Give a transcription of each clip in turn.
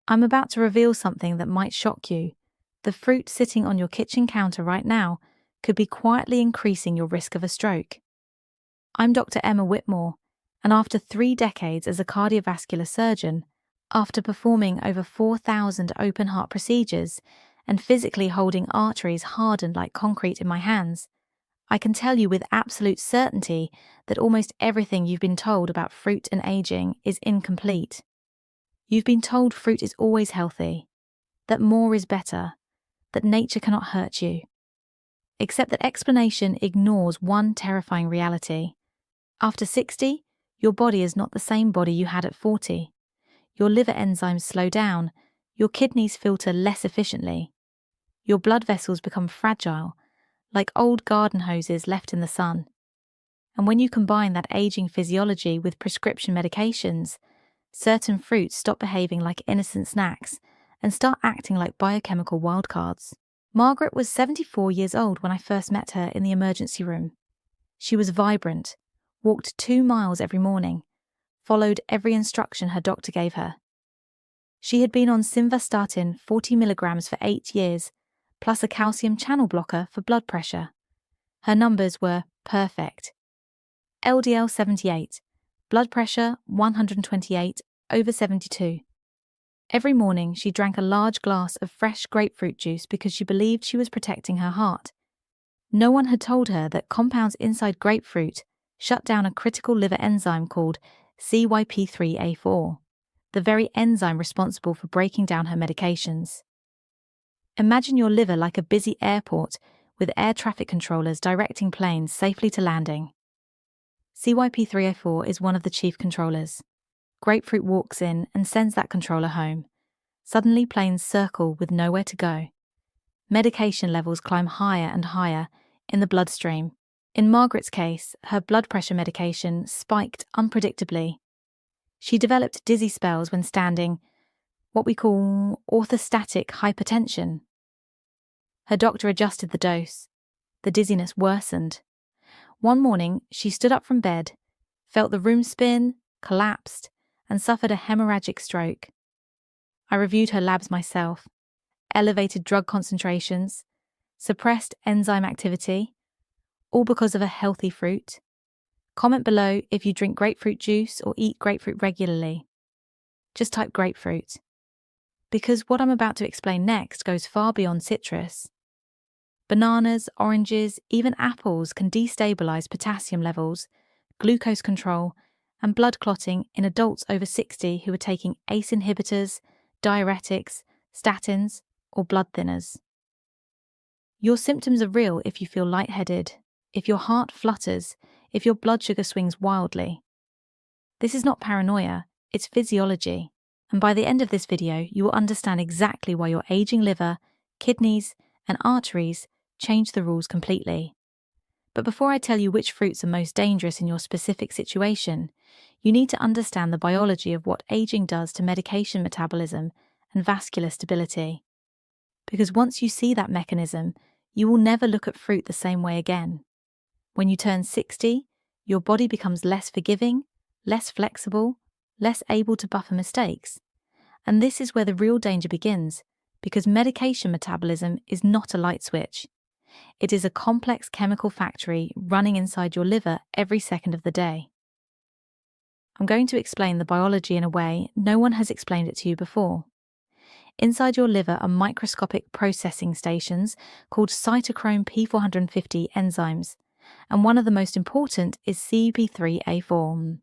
I'm about to reveal something that might shock you. The fruit sitting on your kitchen counter right now could be quietly increasing your risk of a stroke. I'm Dr. Emma Whitmore, and after 3 decades as a cardiovascular surgeon, after performing over 4,000 open-heart procedures and physically holding arteries hardened like concrete in my hands, I can tell you with absolute certainty that almost everything you've been told about fruit and aging is incomplete. You've been told fruit is always healthy, that more is better, that nature cannot hurt you. Except that explanation ignores one terrifying reality. After 60, your body is not the same body you had at 40. Your liver enzymes slow down, your kidneys filter less efficiently. Your blood vessels become fragile, like old garden hoses left in the sun. And when you combine that aging physiology with prescription medications, certain fruits stop behaving like innocent snacks and start acting like biochemical wildcards. Margaret was 74 years old when I first met her in the emergency room. She was vibrant, walked 2 miles every morning, followed every instruction her doctor gave her. She had been on simvastatin 40 milligrams for 8 years, plus a calcium channel blocker for blood pressure. Her numbers were perfect. LDL 78, blood pressure 128/72. Every morning she drank a large glass of fresh grapefruit juice because she believed she was protecting her heart. No one had told her that compounds inside grapefruit shut down a critical liver enzyme called CYP3A4, the very enzyme responsible for breaking down her medications. Imagine your liver like a busy airport with air traffic controllers directing planes safely to landing. CYP3A4 is one of the chief controllers. Grapefruit walks in and sends that controller home. Suddenly planes circle with nowhere to go. Medication levels climb higher and higher in the bloodstream. In Margaret's case, her blood pressure medication spiked unpredictably. She developed dizzy spells when standing, what we call orthostatic hypertension. Her doctor adjusted the dose. The dizziness worsened. One morning, she stood up from bed, felt the room spin, collapsed, and suffered a hemorrhagic stroke. I reviewed her labs myself. Elevated drug concentrations, suppressed enzyme activity, all because of a healthy fruit. Comment below if you drink grapefruit juice or eat grapefruit regularly. Just type grapefruit. Because what I'm about to explain next goes far beyond citrus. Bananas, oranges, even apples can destabilize potassium levels, glucose control, and blood clotting in adults over 60 who are taking ACE inhibitors, diuretics, statins, or blood thinners. Your symptoms are real if you feel lightheaded, if your heart flutters, if your blood sugar swings wildly. This is not paranoia, it's physiology. And by the end of this video, you will understand exactly why your aging liver, kidneys, and arteries change the rules completely. But before I tell you which fruits are most dangerous in your specific situation, you need to understand the biology of what aging does to medication metabolism and vascular stability. Because once you see that mechanism, you will never look at fruit the same way again. When you turn 60, your body becomes less forgiving, less flexible, less able to buffer mistakes. And this is where the real danger begins, because medication metabolism is not a light switch. It is a complex chemical factory running inside your liver every second of the day. I'm going to explain the biology in a way no one has explained it to you before. Inside your liver are microscopic processing stations called cytochrome P450 enzymes, and one of the most important is CYP3A4.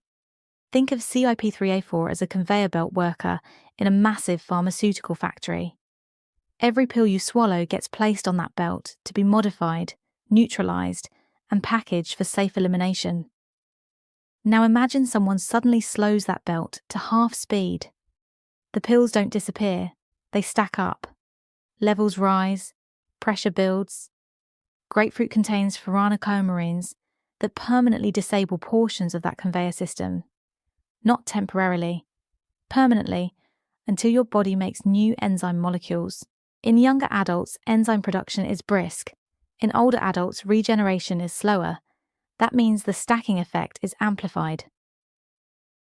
Think of CYP3A4 as a conveyor belt worker in a massive pharmaceutical factory. Every pill you swallow gets placed on that belt to be modified, neutralized, and packaged for safe elimination. Now imagine someone suddenly slows that belt to half speed. The pills don't disappear, they stack up. Levels rise, pressure builds. Grapefruit contains furanocoumarines that permanently disable portions of that conveyor system. Not temporarily, permanently, until your body makes new enzyme molecules. In younger adults, enzyme production is brisk. In older adults, regeneration is slower. That means the stacking effect is amplified.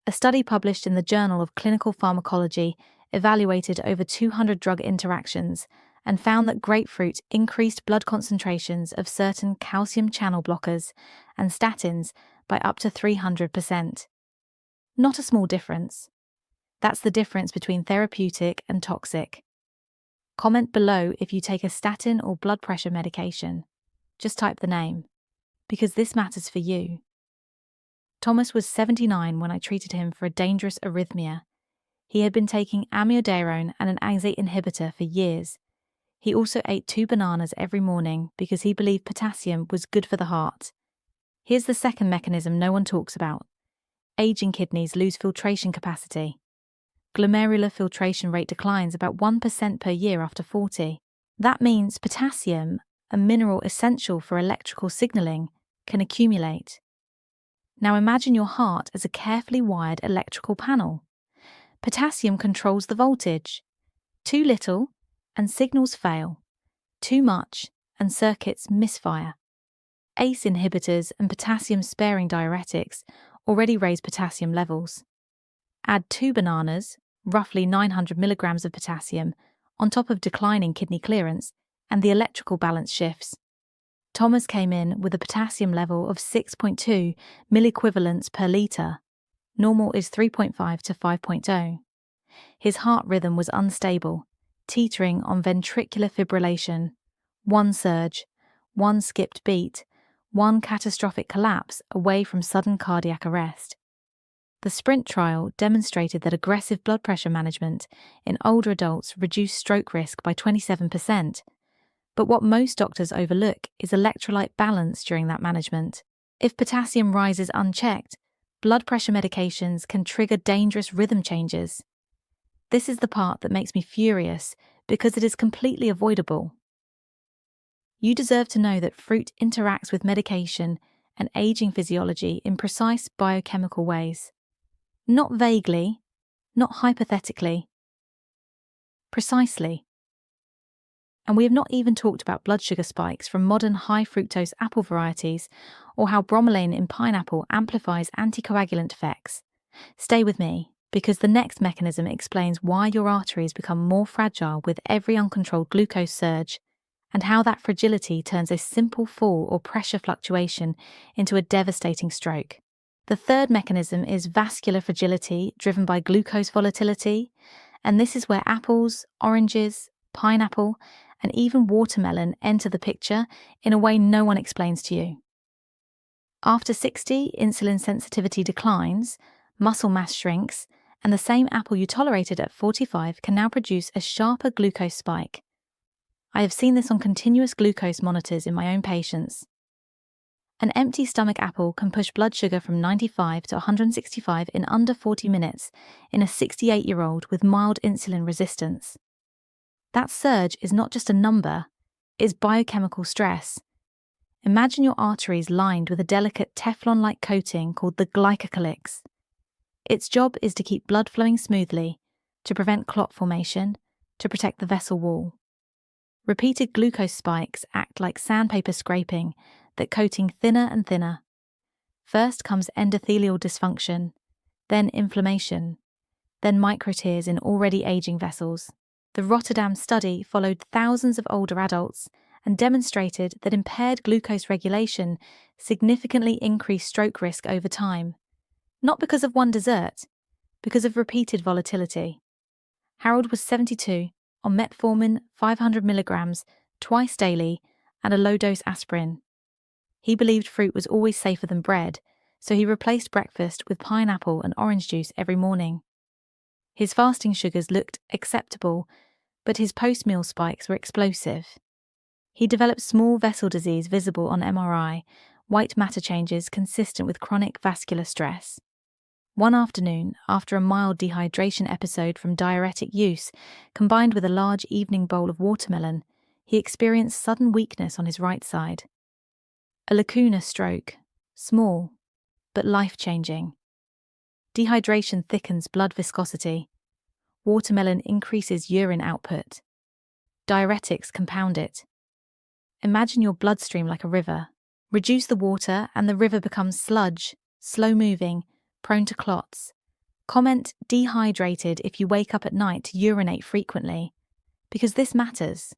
A study published in the Journal of Clinical Pharmacology evaluated over 200 drug interactions and found that grapefruit increased blood concentrations of certain calcium channel blockers and statins by up to 300%. Not a small difference. That's the difference between therapeutic and toxic. Comment below if you take a statin or blood pressure medication. Just type the name, because this matters for you. Thomas was 79 when I treated him for a dangerous arrhythmia. He had been taking amiodarone and an AXA inhibitor for years. He also ate 2 bananas every morning because he believed potassium was good for the heart. Here's the second mechanism no one talks about. Aging kidneys lose filtration capacity. Glomerular filtration rate declines about 1% per year after 40. That means potassium, a mineral essential for electrical signaling, can accumulate. Now imagine your heart as a carefully wired electrical panel. Potassium controls the voltage. Too little, and signals fail. Too much, and circuits misfire. ACE inhibitors and potassium-sparing diuretics already raise potassium levels. Add 2 bananas, roughly 900 milligrams of potassium, on top of declining kidney clearance, and the electrical balance shifts. Thomas came in with a potassium level of 6.2 milliequivalents per litre. Normal is 3.5 to 5.0. His heart rhythm was unstable, teetering on ventricular fibrillation. 1 surge, 1 skipped beat, 1 catastrophic collapse away from sudden cardiac arrest. The SPRINT trial demonstrated that aggressive blood pressure management in older adults reduced stroke risk by 27%. But what most doctors overlook is electrolyte balance during that management. If potassium rises unchecked, blood pressure medications can trigger dangerous rhythm changes. This is the part that makes me furious because it is completely avoidable. You deserve to know that fruit interacts with medication and aging physiology in precise biochemical ways. Not vaguely, not hypothetically. Precisely. And we have not even talked about blood sugar spikes from modern high-fructose apple varieties or how bromelain in pineapple amplifies anticoagulant effects. Stay with me, because the next mechanism explains why your arteries become more fragile with every uncontrolled glucose surge, and how that fragility turns a simple fall or pressure fluctuation into a devastating stroke. The third mechanism is vascular fragility driven by glucose volatility, and this is where apples, oranges, pineapple, and even watermelon enter the picture in a way no one explains to you. After 60, insulin sensitivity declines, muscle mass shrinks, and the same apple you tolerated at 45 can now produce a sharper glucose spike. I have seen this on continuous glucose monitors in my own patients. An empty stomach apple can push blood sugar from 95 to 165 in under 40 minutes in a 68-year-old with mild insulin resistance. That surge is not just a number, it's biochemical stress. Imagine your arteries lined with a delicate Teflon-like coating called the glycocalyx. Its job is to keep blood flowing smoothly, to prevent clot formation, to protect the vessel wall. Repeated glucose spikes act like sandpaper scraping, that coating thinner and thinner. First comes endothelial dysfunction, then inflammation, then microtears in already aging vessels. The Rotterdam study followed thousands of older adults and demonstrated that impaired glucose regulation significantly increased stroke risk over time, not because of one dessert, because of repeated volatility. Harold was 72, on metformin 500 milligrams twice daily and a low-dose aspirin. He believed fruit was always safer than bread, so he replaced breakfast with pineapple and orange juice every morning. His fasting sugars looked acceptable, but his post-meal spikes were explosive. He developed small vessel disease visible on MRI, white matter changes consistent with chronic vascular stress. One afternoon, after a mild dehydration episode from diuretic use, combined with a large evening bowl of watermelon, he experienced sudden weakness on his right side. A lacuna stroke, small, but life-changing. Dehydration thickens blood viscosity. Watermelon increases urine output. Diuretics compound it. Imagine your bloodstream like a river. Reduce the water and the river becomes sludge, slow-moving, prone to clots. Comment dehydrated if you wake up at night to urinate frequently, because this matters.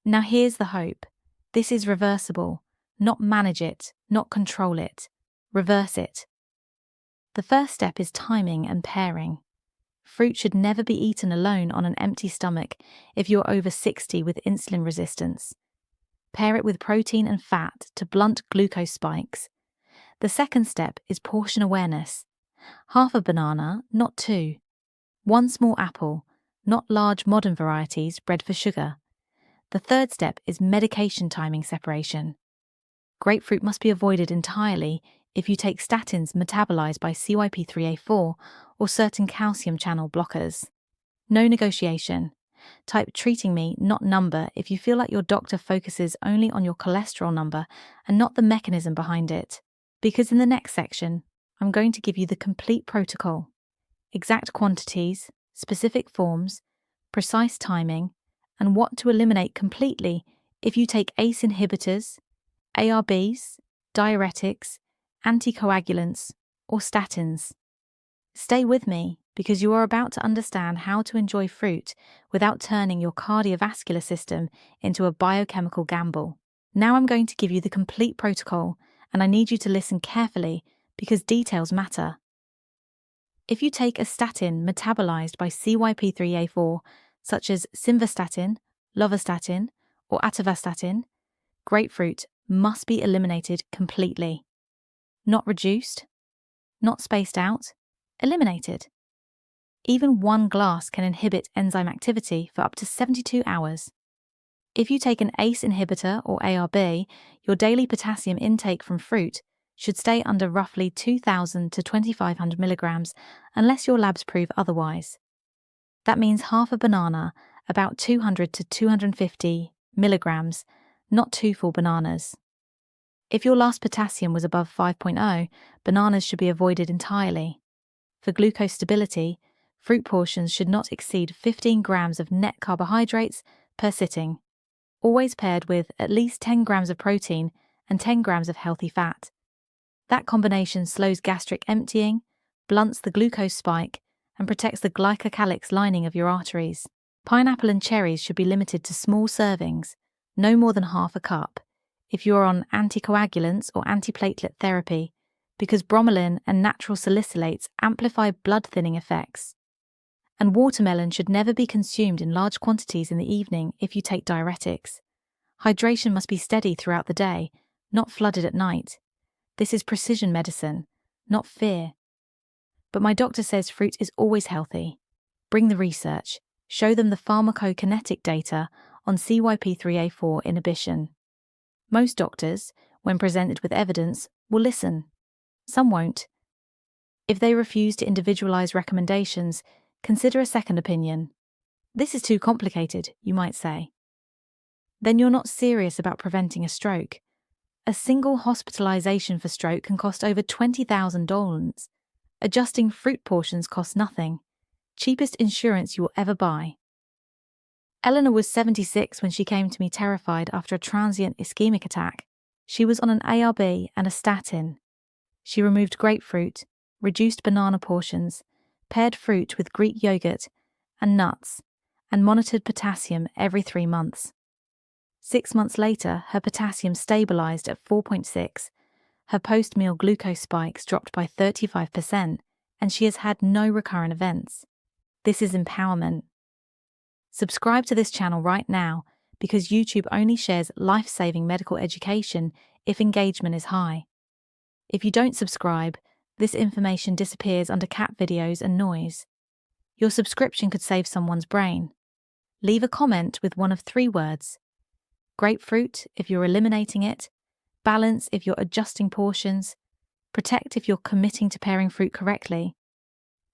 Now here's the hope. This is reversible. Not manage it, not control it. Reverse it. The first step is timing and pairing. Fruit should never be eaten alone on an empty stomach if you're over 60 with insulin resistance. Pair it with protein and fat to blunt glucose spikes. The second step is portion awareness. Half a banana, not 2. 1 small apple, not large modern varieties bred for sugar. The third step is medication timing separation. Grapefruit must be avoided entirely if you take statins metabolized by CYP3A4 or certain calcium channel blockers. No negotiation. Type treating me, not number, if you feel like your doctor focuses only on your cholesterol number and not the mechanism behind it. Because in the next section, I'm going to give you the complete protocol. Exact quantities, specific forms, precise timing, and what to eliminate completely if you take ACE inhibitors, ARBs, diuretics, anticoagulants, or statins. Stay with me because you are about to understand how to enjoy fruit without turning your cardiovascular system into a biochemical gamble. Now I'm going to give you the complete protocol, and I need you to listen carefully because details matter. If you take a statin metabolized by CYP3A4, such as simvastatin, lovastatin, or atorvastatin, grapefruit must be eliminated completely. Not reduced, not spaced out, eliminated. Even 1 glass can inhibit enzyme activity for up to 72 hours. If you take an ACE inhibitor or ARB, your daily potassium intake from fruit should stay under roughly 2,000 to 2,500 milligrams unless your labs prove otherwise. That means half a banana, about 200 to 250 milligrams, not 2 full bananas. If your last potassium was above 5.0, bananas should be avoided entirely. For glucose stability, fruit portions should not exceed 15 grams of net carbohydrates per sitting, always paired with at least 10 grams of protein and 10 grams of healthy fat. That combination slows gastric emptying, blunts the glucose spike, and protects the glycocalyx lining of your arteries. Pineapple and cherries should be limited to small servings, no more than half a cup, if you are on anticoagulants or antiplatelet therapy, because bromelain and natural salicylates amplify blood-thinning effects. And watermelon should never be consumed in large quantities in the evening if you take diuretics. Hydration must be steady throughout the day, not flooded at night. This is precision medicine, not fear. But my doctor says fruit is always healthy. Bring the research. Show them the pharmacokinetic data on CYP3A4 inhibition. Most doctors, when presented with evidence, will listen. Some won't. If they refuse to individualize recommendations, consider a second opinion. This is too complicated, you might say. Then you're not serious about preventing a stroke. A single hospitalization for stroke can cost over $20,000. Adjusting fruit portions costs nothing. Cheapest insurance you will ever buy. Eleanor was 76 when she came to me terrified after a transient ischemic attack. She was on an ARB and a statin. She removed grapefruit, reduced banana portions, paired fruit with Greek yogurt and nuts, and monitored potassium every 3 months. 6 months later, her potassium stabilized at 4.6, her post-meal glucose spikes dropped by 35%, and she has had no recurrent events. This is empowerment. Subscribe to this channel right now because YouTube only shares life-saving medical education if engagement is high. If you don't subscribe, this information disappears under cat videos and noise. Your subscription could save someone's brain. Leave a comment with one of 3 words. Grapefruit if you're eliminating it, balance if you're adjusting portions, protect if you're committing to pairing fruit correctly.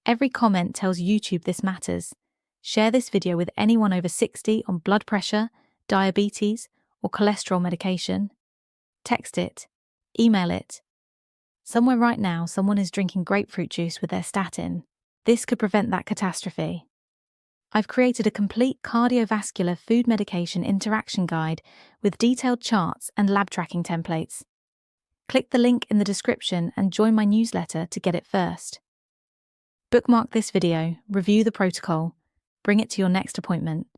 Every comment tells YouTube this matters. Share this video with anyone over 60 on blood pressure, diabetes, or cholesterol medication. Text it. Email it. Somewhere right now, someone is drinking grapefruit juice with their statin. This could prevent that catastrophe. I've created a complete cardiovascular food medication interaction guide with detailed charts and lab tracking templates. Click the link in the description and join my newsletter to get it first. Bookmark this video, review the protocol, bring it to your next appointment.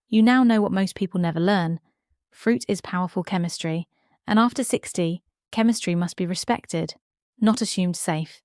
You now know what most people never learn. Fruit is powerful chemistry, and after 60, chemistry must be respected, not assumed safe.